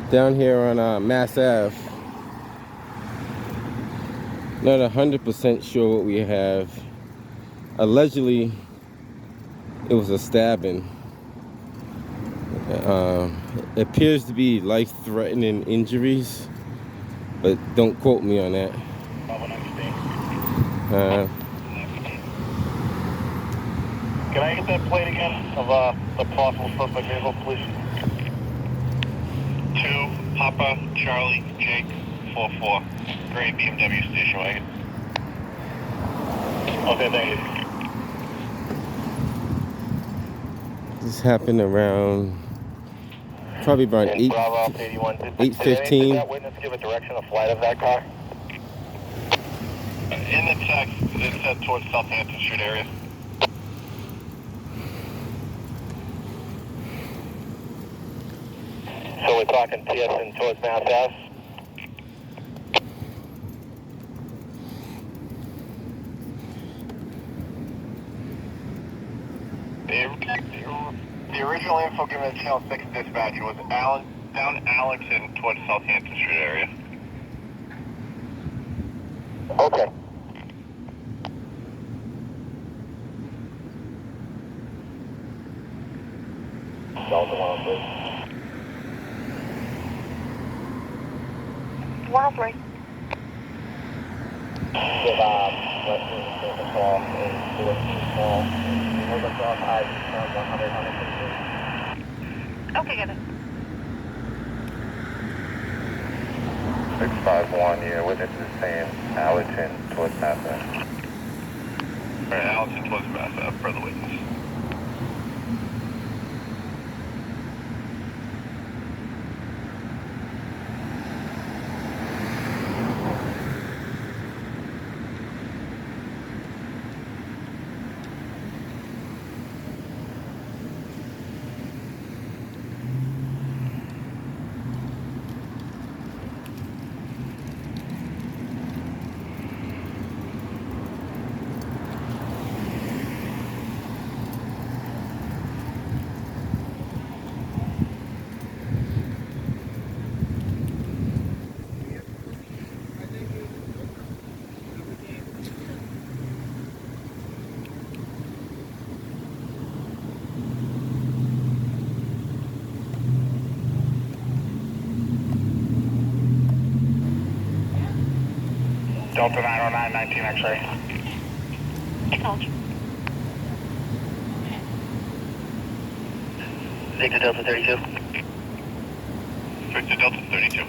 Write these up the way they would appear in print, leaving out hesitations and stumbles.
down here on Mass Ave. Not 100% sure what we have. Allegedly, it was a stabbing. It appears to be life-threatening injuries, but don't quote me on that. Can I get that plate again of the possible suspect vehicle, please? 2 Papa Charlie Jake 44 gray BMW station wagon. Okay, thank you. This happened around probably around 8:15. Did that witness give a direction of flight of that car? In the text, it said towards Southampton Street area. So we're talking Peirson towards Mass Ave? The original info given to Channel 6 dispatch was down Allington towards Southampton Street area. Okay. Delta 103. 103. Give let's take a call and do a call. Hold us off ID from 100. Okay, got it. 651, yeah, witness is saying Allington towards Mass Ave. Alright, Allington towards Mass Ave, per the witness. Delta 909, 19 X-ray. Acknowledge. Victor Delta 32. Victor Delta 32.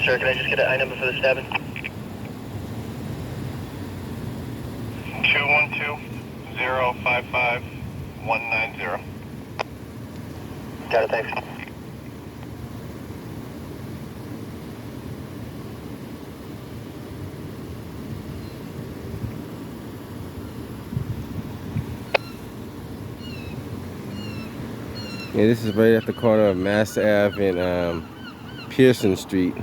Sir, can I just get an I number for the stabbing? 212-055-190. Got it, thanks. Yeah, this is right at the corner of Mass Ave and Peirson Street.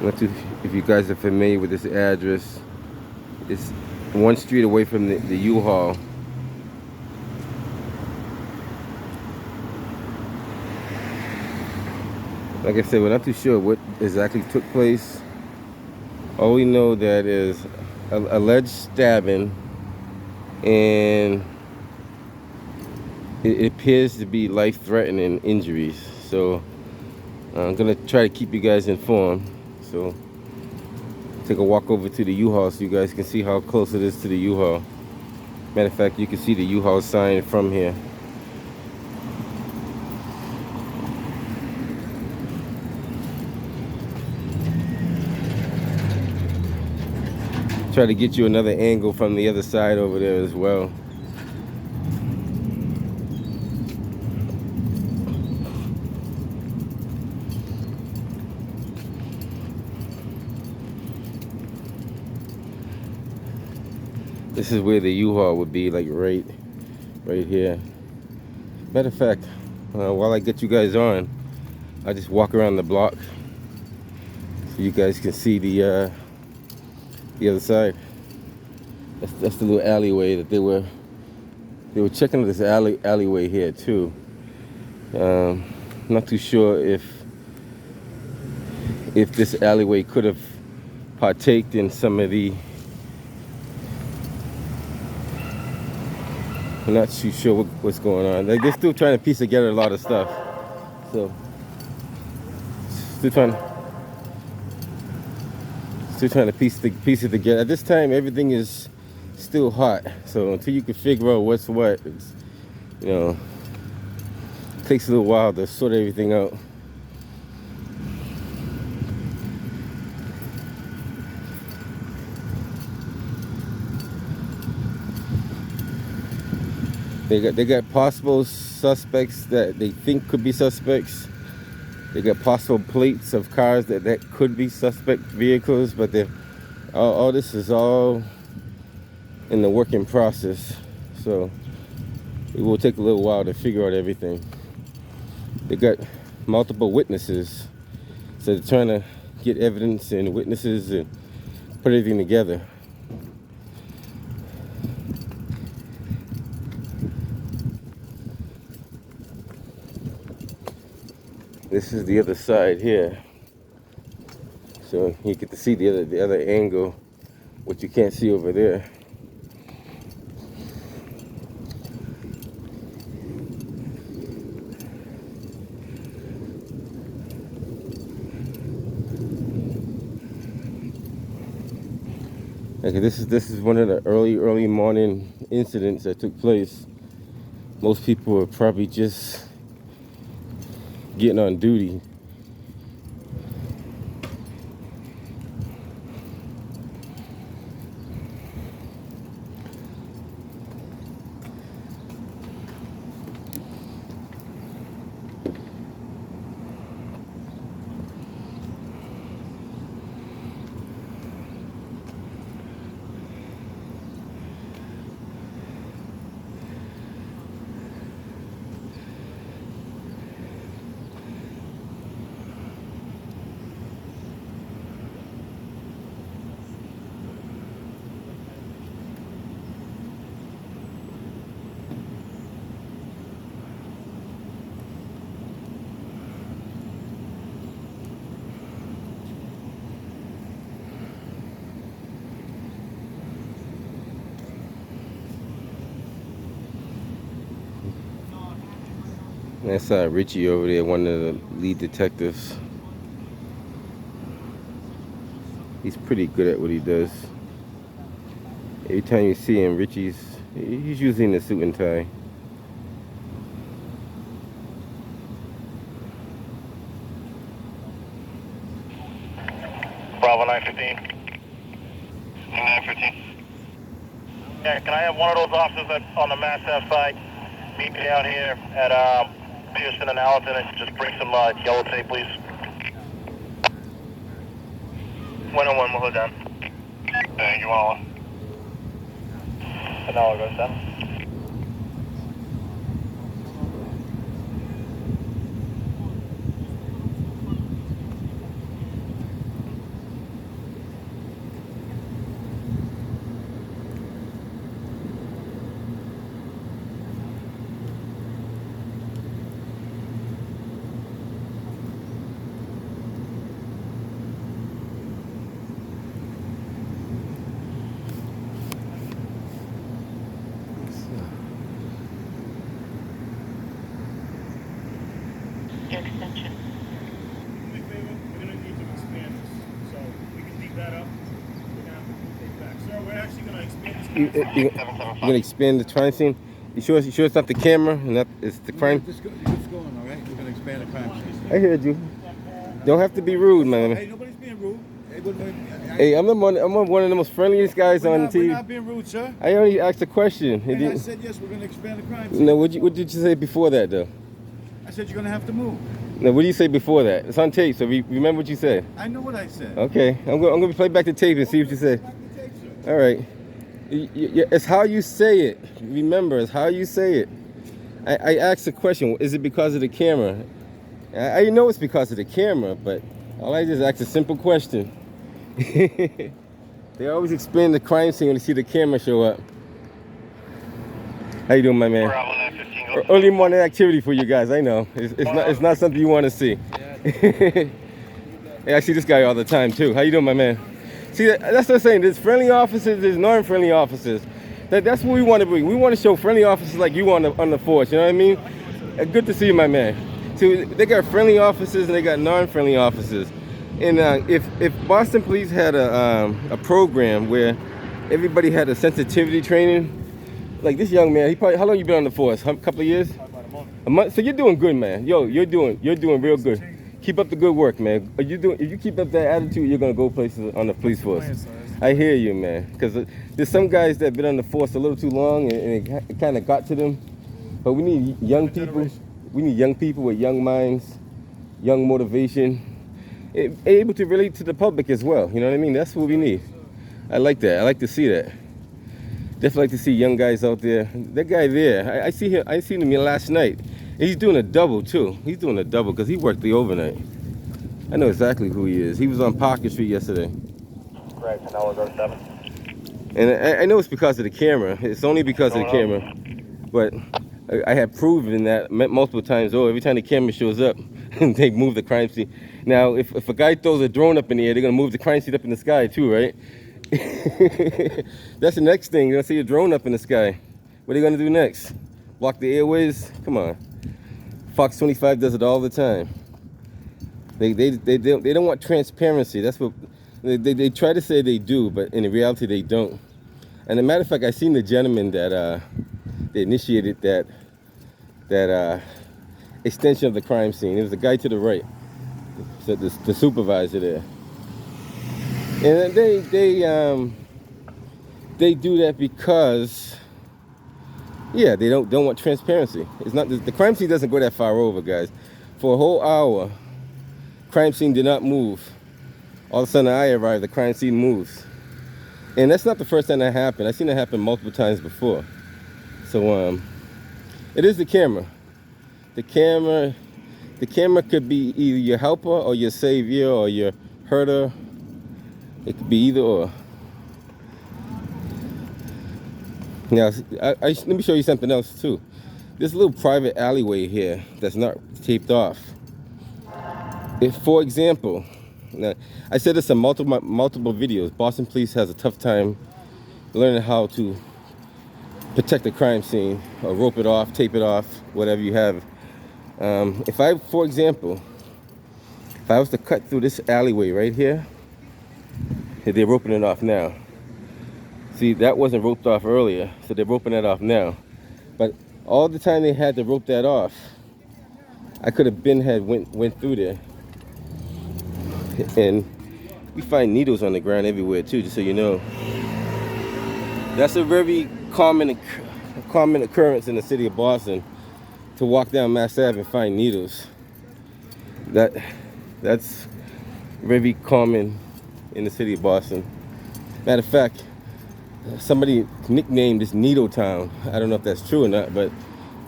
Not too, if you guys are familiar with this address, it's one street away from the U-Haul. Like I said, we're not too sure what exactly took place. All we know that is alleged stabbing, and it appears to be life-threatening injuries. So I'm gonna try to keep you guys informed. So take a walk over to the U-Haul so you guys can see how close it is to the U-Haul. Matter of fact, you can see the U-Haul sign from here. Try to get you another angle from the other side over there as well. This is where the U-Haul would be, like right here. Matter of fact, while I get you guys on, I'll just walk around the block so you guys can see the other side. That's the little alleyway that they They were checking this alleyway here too. Not too sure if this alleyway could have partaked in some of the. I'm not too sure what's going on. They're still trying to piece together a lot of stuff. So still trying to piece it together. At this time, everything is still hot. So until you can figure out what's what, it's, you know, it takes a little while to sort everything out. They got possible suspects that they think could be suspects. They got possible plates of cars that could be suspect vehicles, but all this is all in the working process. So it will take a little while to figure out everything. They got multiple witnesses, so they're trying to get evidence and witnesses and put everything together. This is the other side here, so you get to see the other angle, what you can't see over there. Okay, this is one of the early morning incidents that took place. Most people were probably just getting on duty. That's Richie over there, one of the lead detectives. He's pretty good at what he does. Every time you see him, he's usually in a suit and tie. Bravo 915. 915. Yeah, can I have one of those officers on the Mass Ave side meet me out here at Peirson and Allerton and just bring some yellow tape, please? 101, we'll hold down. Thank you, all. And now I'll go down. Your extension. We're going to need to expand this, so we can leave that up. We're going to have to take back. Sir, we're actually going to expand this. You're gonna expand the crime scene? You sure it's not the camera and not it's the crime? Just go on, all right? We're going to expand the crime scene. I heard you. Don't have to be rude, man. Hey, nobody's being rude. Hey, I'm one of the most friendliest guys on the TV. We're not being rude, sir. I only asked a question. And I said, yes, we're going to expand the crime scene. No, what did you say before that, though? I said, you're going to have to move. No, what did you say before that? It's on tape, so remember what you said. I know what I said. Okay, I'm going to play back the tape and see what you said. All right. It's how you say it. Remember, it's how you say it. I asked a question. Is it because of the camera? I know it's because of the camera, but all I just asked a simple question. They always expand the crime scene when they see the camera show up. How you doing, my man? Bravo 915. Early morning activity for you guys. I know it's not something you want to see. Hey, I see this guy all the time too. How you doing, my man? See, that's what I'm saying. There's friendly officers. There's non-friendly officers. That's what we want to be. We want to show friendly officers like you on the force. You know what I mean? Good to see you, my man. See, they got friendly officers and they got non-friendly officers. And if Boston Police had a program where everybody had a sensitivity training, like this young man, how long you been on the force? A couple of years? About a month. A month. So you're doing good, man. Yo, you're doing real good. Keep up the good work, man. If you keep up that attitude, you're gonna go places on the police force. I hear you, man. Because there's some guys that been on the force a little too long, and it kind of got to them. But we need young people. We need young people with young minds, young motivation, able to relate to the public as well. You know what I mean? That's what we need. I like that. I like to see that. Definitely like to see young guys out there. That guy there, I see him. I seen him last night. He's doing a double too. He's doing a double because he worked the overnight. I know exactly who he is. He was on Peirson Street yesterday. Right, so now we'll go 7. And I know it's because of the camera. It's only because of the camera. But I have proven that multiple times. Oh, every time the camera shows up, they move the crime scene. Now, if a guy throws a drone up in the air, they're gonna move the crime scene up in the sky too, right? That's the next thing. You're gonna see a drone up in the sky. What are they gonna do next? Block the airways? Come on. Fox 25 does it all the time. They don't want transparency. That's what they try to say they do, but in reality they don't. And as a matter of fact, I seen the gentleman that they initiated that extension of the crime scene. It was the guy to the right, so the supervisor there. And they do that because, yeah, they don't want transparency. It's not the crime scene doesn't go that far over, guys. For a whole hour, crime scene did not move. All of a sudden, I arrived. The crime scene moves, and that's not the first time that happened. I've seen it happen multiple times before. So it is the camera. The camera could be either your helper or your savior or your herder. It could be either or. Now, let me show you something else too. There's a little private alleyway here that's not taped off. If, for example, now, I said this in multiple videos, Boston Police has a tough time learning how to protect the crime scene or rope it off, tape it off, whatever you have. For example, if I was to cut through this alleyway right here, they're roping it off now. See, that wasn't roped off earlier, so they're roping that off now. But all the time they had to rope that off, I could have went through there. And we find needles on the ground everywhere too, just so you know. That's a very common occurrence in the city of Boston, to walk down Mass Ave and find needles. That's very common in the city of Boston. Matter of fact, somebody nicknamed this Needle Town. I don't know if that's true or not, but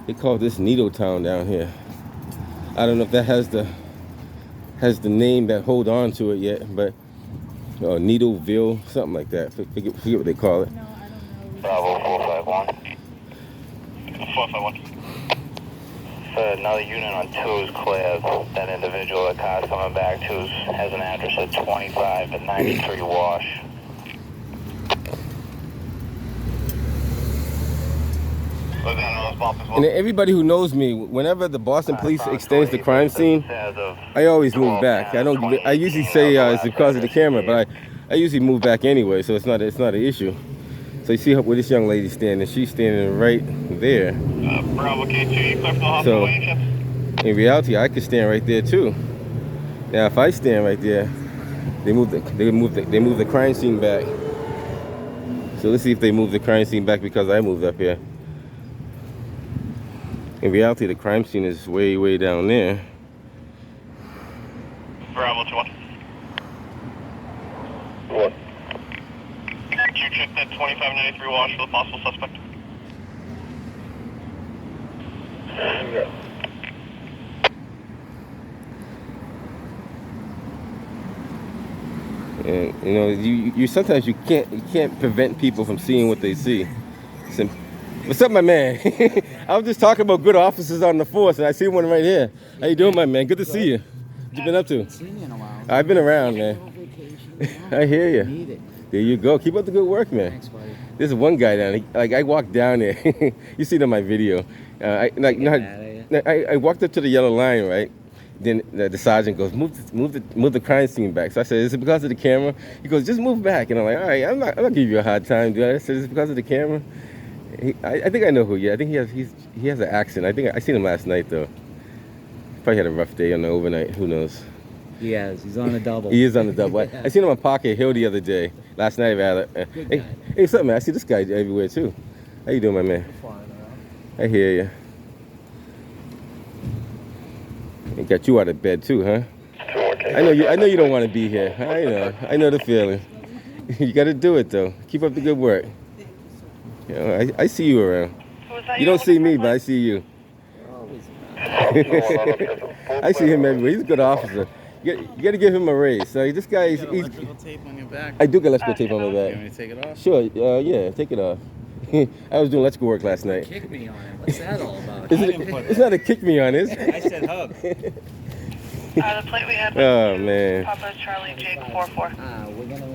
they call this Needle Town down here. I don't know if that has the name that hold on to it yet, but Needleville, something like that. Forget what they call it. Bravo 451. 451. Another unit on 2 is clear. That individual the car's coming back to has an address at 25 and 93 Wash. And everybody who knows me, whenever the Boston Police extends the crime scene, I always move back. I usually say it's because of the camera, but I usually move back anyway, so it's not an issue. So you see where this young lady's standing. She's standing right there. Bravo K2, you clear from the hospital? So in reality, I could stand right there too. Now, if I stand right there, they move the crime scene back. So let's see if they move the crime scene back because I moved up here. In reality, the crime scene is way, way down there. Bravo 21. What? Can you check that 2593 Wash for the possible suspect? Yeah. And you know, you sometimes you can't prevent people from seeing what they see. What's up, my man? I was just talking about good officers on the force, and I see one right here. How you doing, my man? Good to see you. What you been up to? Seen you in a while. I've been around, man. Vacation, I hear you. Need it. There you go. Keep up the good work, man. Thanks, buddy. There's one guy down there. Like, I walked down there. You see it on my video. I walked up to the yellow line, right? Then the sergeant goes, move the crime scene back. So I said, is it because of the camera? He goes, just move back. And I'm like, all right, I'm not giving you a hard time, dude. I said, is it because of the camera? I think I know who. Yeah, I think he has an accent. I think I seen him last night though. Probably had a rough day on the overnight. Who knows? He is. He's on a double. He is on the double. I seen him on Pocket Hill the other day. Last night, rather. Hey, what's up, man? I see this guy everywhere too. How you doing, my man? I hear you. He got you out of bed too, huh? I know you don't want to be here. I know the feeling. You got to do it though. Keep up the good work. You know, I see you around. You don't see me, but I see you. I see him everywhere. He's a good officer. You got to give him a raise. So this guy, he's Electrical tape on your back. I do get electrical tape on my You back. want me to take it off? Sure. Yeah, take it off. I was doing electrical work last night. Kick me on it. What's that all about? It's not a kick me on this. I said hug. The plate we had Oh, was man. Papa Charlie Jake 44. We're gonna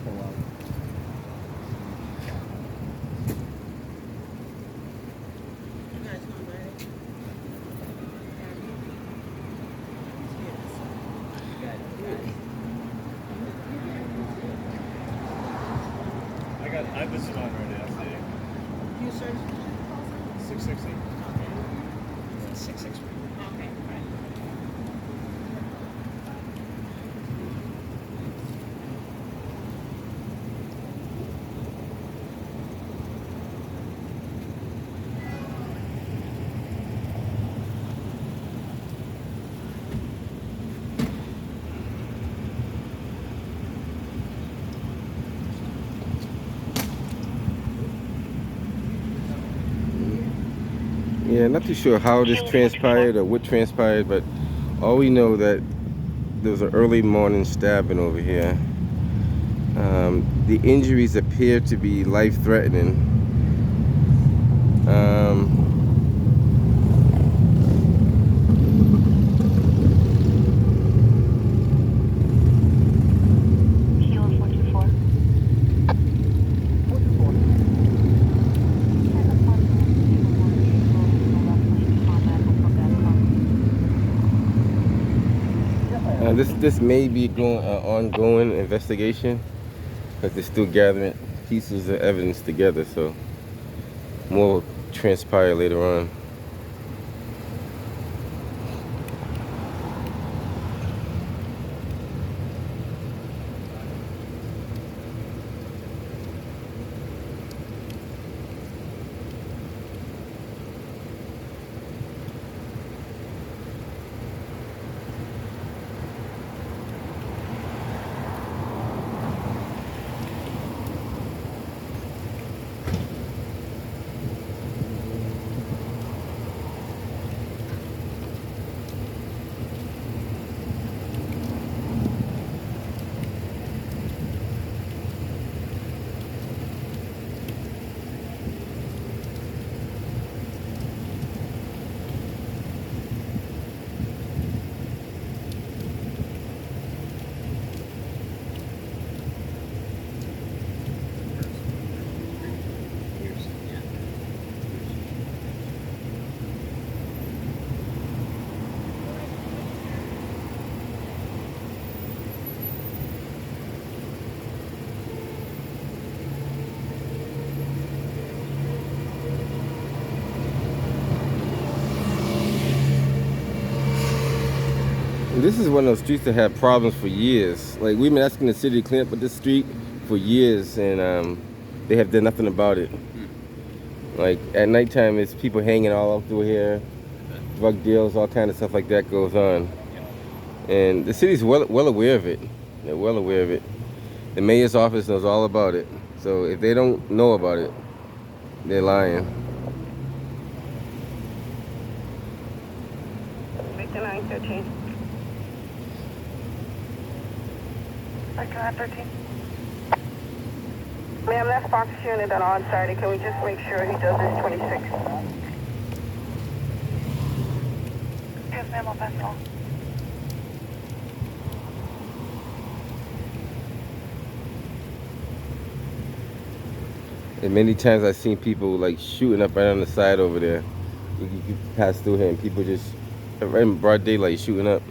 pull up. I've been smart already. I see. You search 660. 663. okay. Yeah, not too sure how this transpired or what transpired, but all we know that there was an early morning stabbing over here. The injuries appear to be life-threatening. Kilo 424. This may be an ongoing investigation because they're still gathering pieces of evidence together, so more will transpire later on. This is one of those streets that had problems for years. Like, we've been asking the city to clean up this street for years, and they have done nothing about it. Like, at nighttime, it's people hanging all up through here, drug deals, all kind of stuff like that goes on. And the city's well aware of it. They're well aware of it. The mayor's office knows all about it. So if they don't know about it, they're lying. Victim 913. Victim 13. Ma'am, that's Fox unit on site. Can we just make sure he does his 26? Yes, ma'am, I'll pass it on. And many times I've seen people like shooting up right on the side over there. You pass through here and people just right in broad daylight shooting up.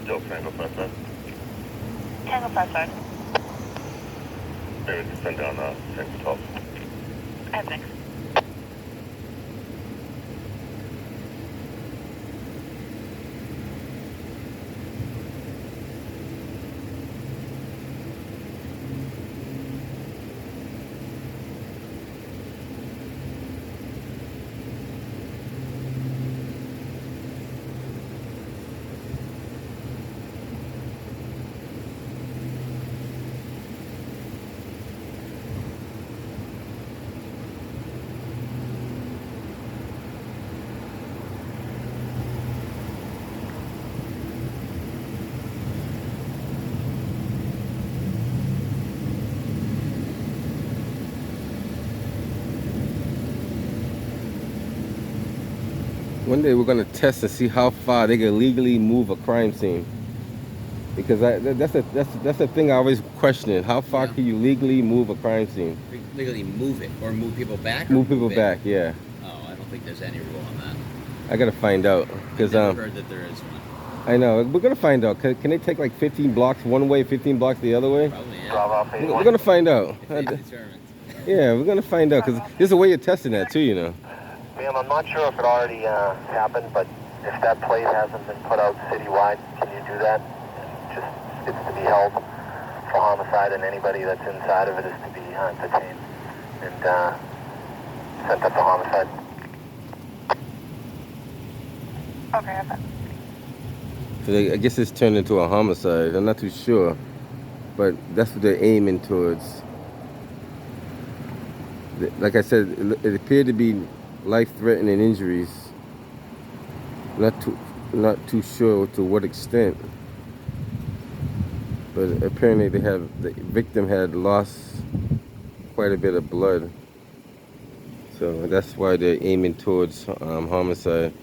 Joe, Tango Fast Side. Tango Fast side. Maybe we can send down Tango 12. I have next. One day we're gonna test and see how far they can legally move a crime scene. Because that's the thing I always question. How far Yeah. can you legally move a crime scene? Legally move it or move people back. Or Move people it? back, yeah. Oh, I don't think there's any rule on that. I gotta find out. I've Cause never heard that there is one. I know we're gonna find out. Can they take like 15 blocks one way, 15 blocks the other way? Probably, yeah. Drive off We're 81. gonna find out. If they determined. Yeah, we're gonna find out. Cause there's a way of testing that too, you know. Ma'am, I'm not sure if it already happened, but if that plate hasn't been put out citywide, can you do that? Just, it's to be held for homicide, and anybody that's inside of it is to be detained and sent up to homicide. Okay, I bet. So I guess it's turned into a homicide. I'm not too sure, but that's what they're aiming towards. Like I said, it appeared to be life-threatening injuries. Not too sure to what extent, but apparently the victim had lost quite a bit of blood, so that's why they're aiming towards homicide.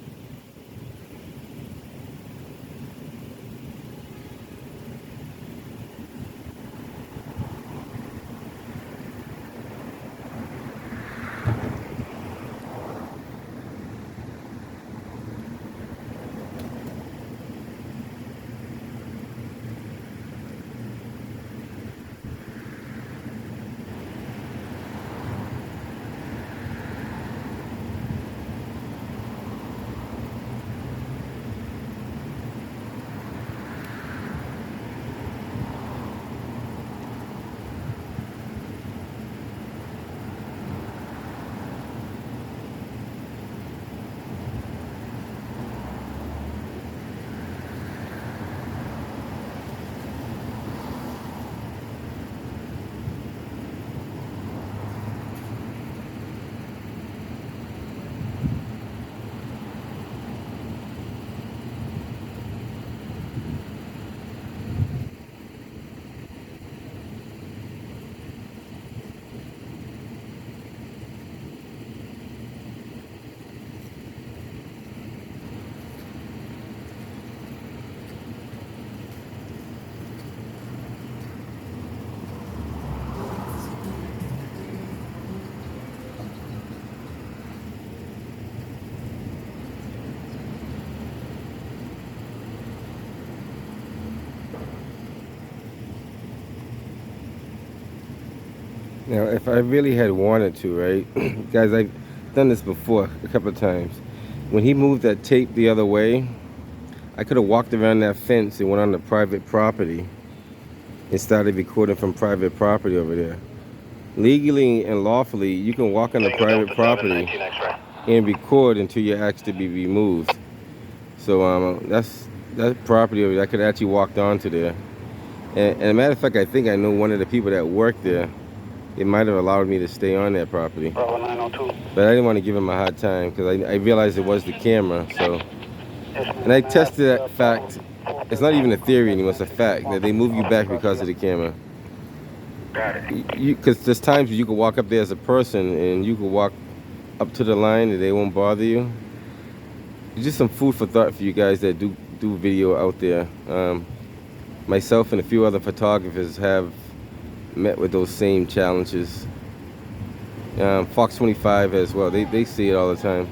Now, if I really had wanted to, right, guys, I've done this before a couple of times. When he moved that tape the other way, I could have walked around that fence and went on the private property and started recording from private property over there. Legally and lawfully, you can walk on the private property and record until you're asked to be removed. So that's that property over there. I could have actually walked onto there. And as a matter of fact, I think I know one of the people that worked there. It might have allowed me to stay on that property. Bravo 902. But I didn't want to give him a hard time because I realized it was the camera. So, and I tested that fact. It's not even a theory anymore. It's a fact that they move you back because of the camera. Because there's times you can walk up there as a person and you can walk up to the line and they won't bother you. It's just some food for thought for you guys that do video out there. Myself and a few other photographers have met with those same challenges. Fox 25 as well. They see it all the time.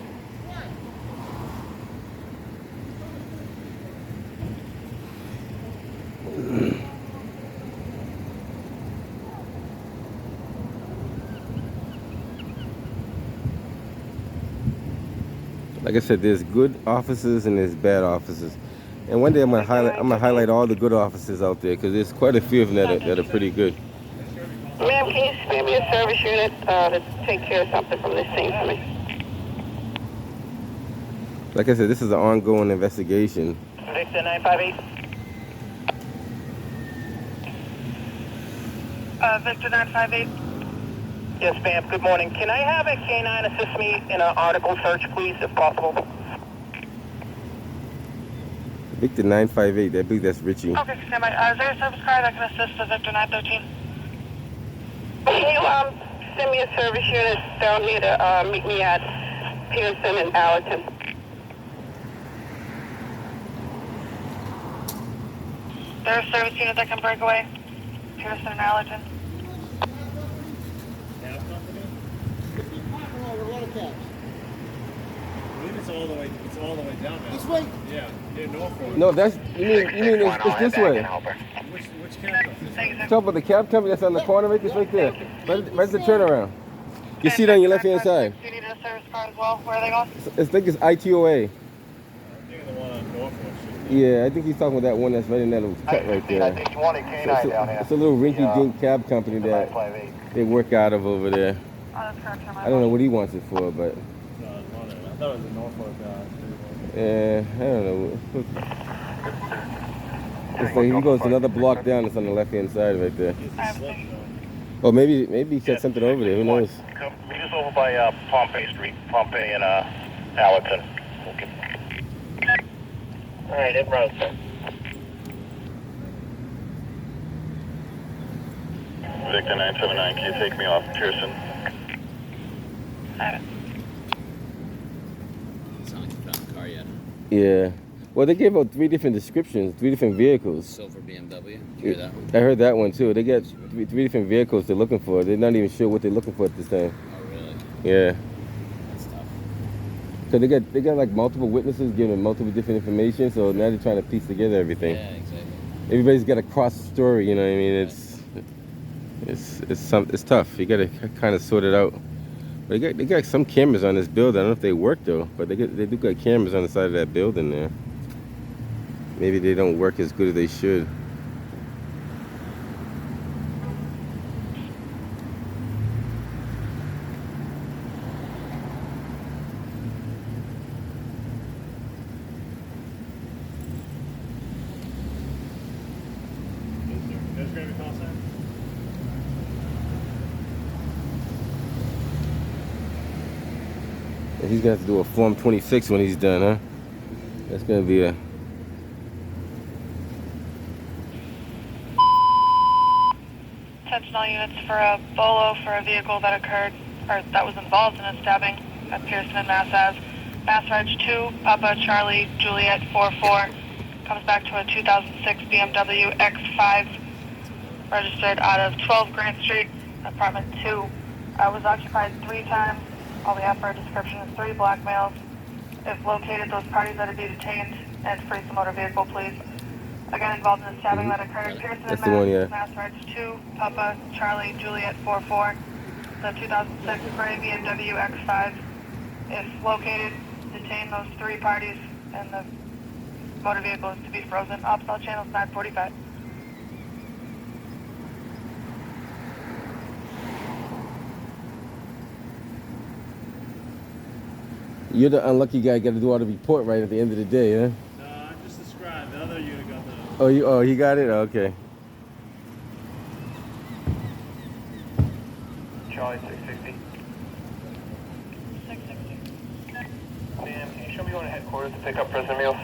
Like I said, there's good officers and there's bad officers. And one day I'm gonna highlight all the good officers out there because there's quite a few of them that are pretty good. Ma'am, can you spare me a service unit to take care of something from this scene for me? Like I said, this is an ongoing investigation. Victor 958. Victor 958. Yes, ma'am. Good morning. Can I have a K9 assist me in an article search, please, if possible? Victor 958, I believe that's Richie. Okay, stand by. Is there a service car that can assist the Victor 913? Can you send me a service unit down here to meet me at Peirson and Allerton? There's a service unit that can break away. Peirson and Allerton. It's all the way down now. This way? Yeah, Norfolk. No, that's you mean it's this way. Which camera? Talk about the cab company that's on the corner, right? It's right there. Right the turnaround. You see it on your left hand side. Do you need a service car as well? Where are they going? I think it's ITOA. I'm thinking the one on Norfolk. Yeah, I think he's talking about that one that's right in that little cut right I there. think you want a K9 down here. It's a little rinky-dink cab company that 958. they work out of over there. Oh, that's correct. I don't know what he wants it for, but I thought it was a Norfolk. yeah, I don't know. It's like he goes another block down. It's on the left-hand side right there. Oh, maybe he said something over there. Who knows? Meet us over by Pompey Street, Pompey and Allerton. Okay. All right, en route, sir. Victor 979, can you take me off Peirson? It's not like you found the car yet. Yeah. Well, they gave out 3 different descriptions, 3 different vehicles. Silver BMW. Did you hear that one? I heard that one too. They got 3 different vehicles they're looking for. They're not even sure what they're looking for at this time. Oh, really? Yeah. That's tough. So they got like multiple witnesses giving multiple different information. So now they're trying to piece together everything. Yeah, exactly. Everybody's got a cross story. You know what I mean? It's tough. You got to kind of sort it out. But they got some cameras on this building. I don't know if they work though, but they do got cameras on the side of that building there. Maybe they don't work as good as they should. There's Gravy Call Center. And he's gonna have to do a Form 26 when he's done, huh? That's gonna be a... Sentinel units for a bolo for a vehicle that occurred, or that was involved in a stabbing at Peirson and Mass Ave. Mass Reg 2, Papa Charlie Juliet 44, comes back to a 2006 BMW X5, registered out of 12 Grant Street, apartment 2. Was occupied 3 times. All we have for a description is 3 black males. If located, those parties that are be detained and free the motor vehicle, please. again involved in the stabbing that occurred. Peirson That's and the one, yeah. Mass Reg 2, Papa Charlie Juliet 44, the 2006 gray BMW X5. If located, detain those 3 parties, and the motor vehicle is to be frozen. Optional channels 945. You're the unlucky guy. Got to do all the report right at the end of the day, huh? No, I just described. The other unit got the. Oh, he got it. Okay. Charlie 660. 660. Sam, can you show me going to headquarters to pick up prisoner meals?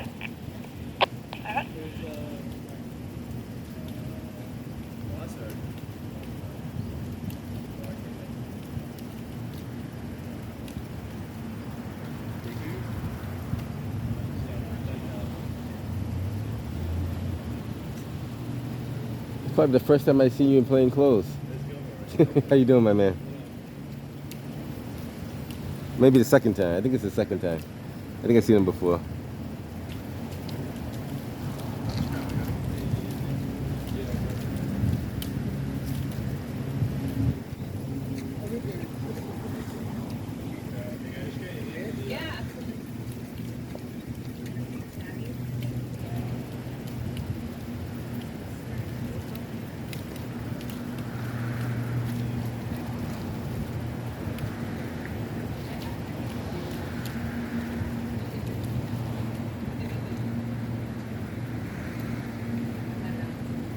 Probably the first time I see you in plain clothes. How you doing, my man? Maybe the second time. I think it's the second time. I think I've seen him before.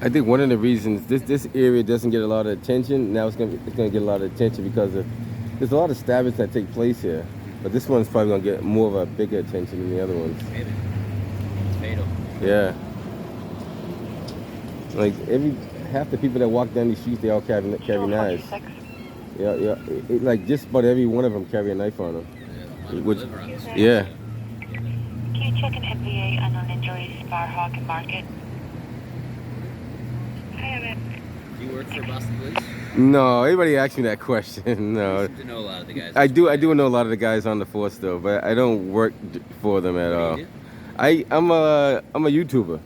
I think one of the reasons this area doesn't get a lot of attention, now it's gonna get a lot of attention because there's a lot of stabbings that take place here. But this one's probably gonna get more of a bigger attention than the other ones. Maybe. It's fatal. Yeah. Like half the people that walk down these streets, they all carry knives. Yeah. Like just about every one of them carry a knife on them. Yeah, Which, liver on this. yeah. Can you check an MVA unknown injuries, Bar Hawk and Market? Do you work for Boston Police? No, everybody asks me that question. No. You seem to know a lot of the guys. I do know a lot of the guys on the force though, but I don't work for them at all. What do you do? I'm a YouTuber.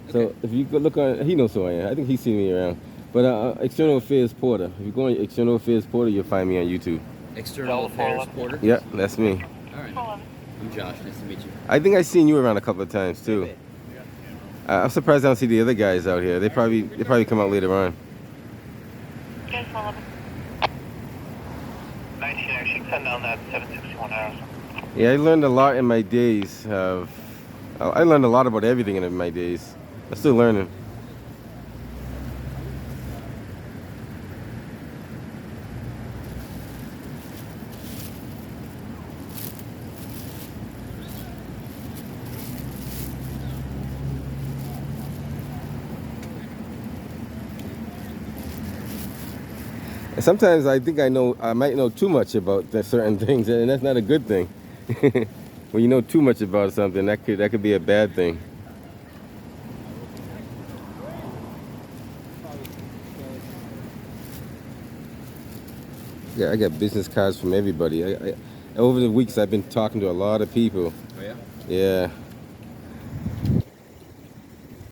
So Okay. if you could look on, he knows who I am. I think he's seen me around. But External Affairs Porter. If you go on External Affairs Porter, you'll find me on YouTube. External Affairs Porter? Yep, that's me. All right. I'm Josh. Nice to meet you. I think I've seen you around a couple of times too. Okay. I'm surprised I don't see the other guys out here. They probably come out later on. Guys, 19, actually, send down that 761 arrows. Yeah, I learned a lot in my days. I learned a lot about everything in my days. I'm still learning. And sometimes I think I might know too much about certain things, and that's not a good thing. When you know too much about something, that could be a bad thing. Yeah, I got business cards from everybody. Over the weeks, I've been talking to a lot of people. Oh, yeah? Yeah.